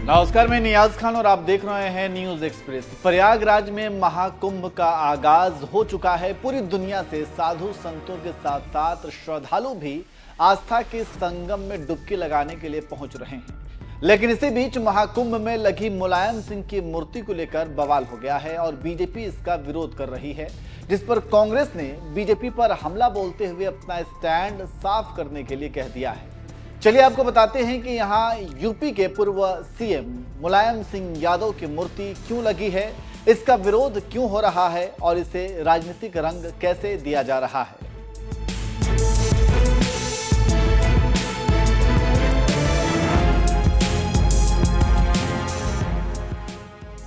नमस्कार, मैं नियाज खान और आप देख रहे हैं न्यूज एक्सप्रेस। प्रयागराज में महाकुंभ का आगाज हो चुका है। पूरी दुनिया से साधु संतों के साथ साथ श्रद्धालु भी आस्था के संगम में डुबकी लगाने के लिए पहुंच रहे हैं। लेकिन इसी बीच महाकुंभ में लगी मुलायम सिंह की मूर्ति को लेकर बवाल हो गया है और बीजेपी इसका विरोध कर रही है, जिस पर कांग्रेस ने बीजेपी पर हमला बोलते हुए अपना स्टैंड साफ करने के लिए कह दिया है। चलिए आपको बताते हैं कि यहाँ यूपी के पूर्व सीएम मुलायम सिंह यादव की मूर्ति क्यों लगी है, इसका विरोध क्यों हो रहा है और इसे राजनीतिक रंग कैसे दिया जा रहा है।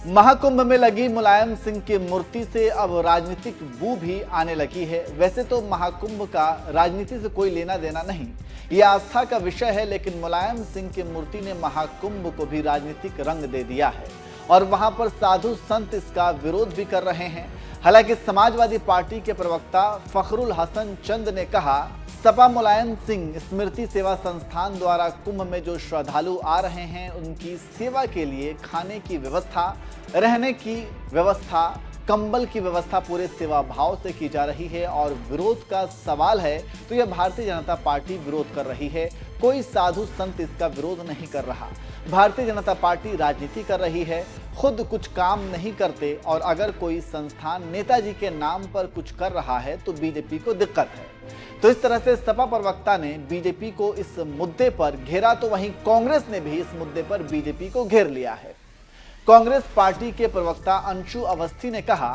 महाकुंभ में लगी मुलायम सिंह की मूर्ति से अब राजनीतिक बू भी आने लगी है। वैसे तो महाकुंभ का राजनीति से कोई लेना देना नहीं, यह आस्था का विषय है, लेकिन मुलायम सिंह की मूर्ति ने महाकुंभ को भी राजनीतिक रंग दे दिया है और वहां पर साधु संत इसका विरोध भी कर रहे हैं। हालांकि समाजवादी पार्टी के प्रवक्ता फखरुल हसन चंद ने कहा, सपा मुलायम सिंह स्मृति सेवा संस्थान द्वारा कुंभ में जो श्रद्धालु आ रहे हैं उनकी सेवा के लिए खाने की व्यवस्था, रहने की व्यवस्था, कंबल की व्यवस्था पूरे सेवा भाव से की जा रही है और विरोध का सवाल है तो यह भारतीय जनता पार्टी विरोध कर रही है। कोई साधु संत इसका विरोध नहीं कर रहा। भारतीय जनता पार्टी राजनीति कर रही है, खुद कुछ काम नहीं करते और अगर कोई संस्थान नेताजी के नाम पर कुछ कर रहा है तो बीजेपी को दिक्कत है। तो इस तरह से सपा प्रवक्ता ने बीजेपी को इस मुद्दे पर घेरा, तो वहीं कांग्रेस ने भी इस मुद्दे पर बीजेपी को घेर लिया है। कांग्रेस पार्टी के प्रवक्ता अंशु अवस्थी ने कहा,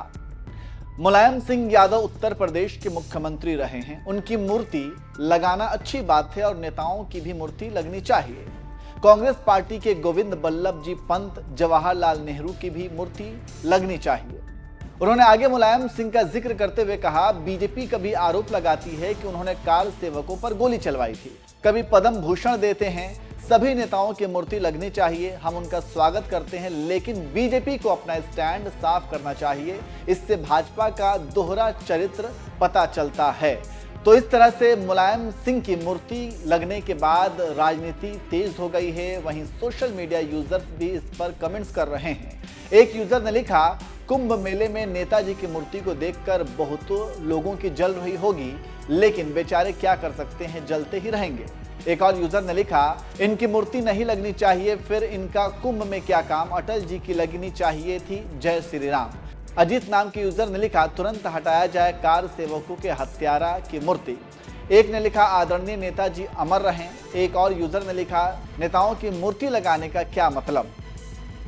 मुलायम सिंह यादव उत्तर प्रदेश के मुख्यमंत्री रहे हैं, उनकी मूर्ति लगाना अच्छी बात है और नेताओं की भी मूर्ति लगनी चाहिए। कांग्रेस पार्टी के गोविंद बल्लभ जी पंत, जवाहरलाल नेहरू की भी मूर्ति लगनी चाहिए। उन्होंने आगे मुलायम सिंह का जिक्र करते हुए कहा, बीजेपी कभी आरोप लगाती है कि उन्होंने कार सेवकों पर गोली चलवाई थी, कभी पद्म भूषण देते हैं। सभी नेताओं की मूर्ति लगनी चाहिए, हम उनका स्वागत करते हैं, लेकिन बीजेपी को अपना स्टैंड साफ करना चाहिए। इससे भाजपा का दोहरा चरित्र पता चलता है। तो इस तरह से मुलायम सिंह की मूर्ति लगने के बाद राजनीति तेज हो गई है। वहीं सोशल मीडिया यूजर्स भी इस पर कमेंट्स कर रहे हैं। एक यूजर ने लिखा, कुंभ मेले में नेताजी की मूर्ति को देखकर बहुतों लोगों की जल रही होगी, लेकिन बेचारे क्या कर सकते हैं, जलते ही रहेंगे। एक और यूजर ने लिखा, इनकी मूर्ति नहीं लगनी चाहिए, फिर इनका कुंभ में क्या काम, अटल जी की लगनी चाहिए थी, जय श्री राम। अजीत नाम के यूजर ने लिखा, तुरंत हटाया जाए कार सेवकों के हत्यारा की मूर्ति। एक ने लिखा, आदरणीय नेताजी अमर रहें। एक और यूजर ने लिखा, नेताओं की मूर्ति लगाने का क्या मतलब।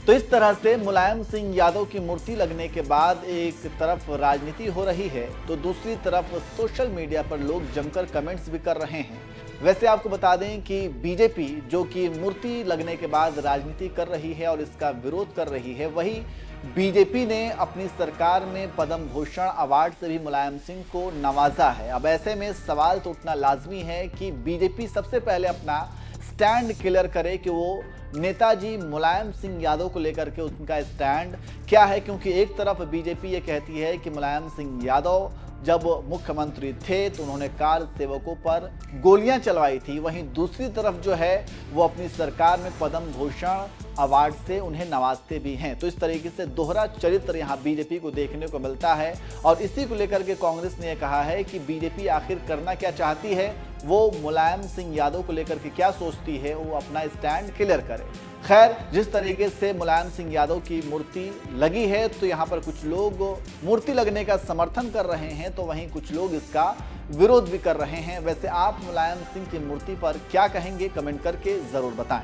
तो इस तरह से मुलायम सिंह यादव की मूर्ति लगने के बाद एक तरफ राजनीति हो रही है तो दूसरी तरफ सोशल मीडिया पर लोग जमकर कमेंट्स भी कर रहे हैं। वैसे आपको बता दें कि बीजेपी जो कि मूर्ति लगने के बाद राजनीति कर रही है और इसका विरोध कर रही है, वही बीजेपी ने अपनी सरकार में पद्म भूषण अवार्ड से भी मुलायम सिंह को नवाजा है। अब ऐसे में सवाल तो उठना लाजमी है कि बीजेपी सबसे पहले अपना स्टैंड क्लियर करे कि वो नेताजी मुलायम सिंह यादव को लेकर के उनका स्टैंड क्या है, क्योंकि एक तरफ बीजेपी ये कहती है कि मुलायम सिंह यादव जब मुख्यमंत्री थे तो उन्होंने कार सेवकों पर गोलियां चलवाई थी, वहीं दूसरी तरफ जो है वो अपनी सरकार में पद्म भूषण अवार्ड से उन्हें नवाजते भी हैं। तो इस तरीके से दोहरा चरित्र यहाँ बीजेपी को देखने को मिलता है और इसी को लेकर के कांग्रेस ने कहा है कि बीजेपी आखिर करना क्या चाहती है, वो मुलायम सिंह यादव को लेकर के क्या सोचती है, वो अपना स्टैंड क्लियर करे। खैर, जिस तरीके से मुलायम सिंह यादव की मूर्ति लगी है तो यहाँ पर कुछ लोग मूर्ति लगने का समर्थन कर रहे हैं तो वहीं कुछ लोग इसका विरोध भी कर रहे हैं। वैसे आप मुलायम सिंह की मूर्ति पर क्या कहेंगे, कमेंट करके जरूर बताएं।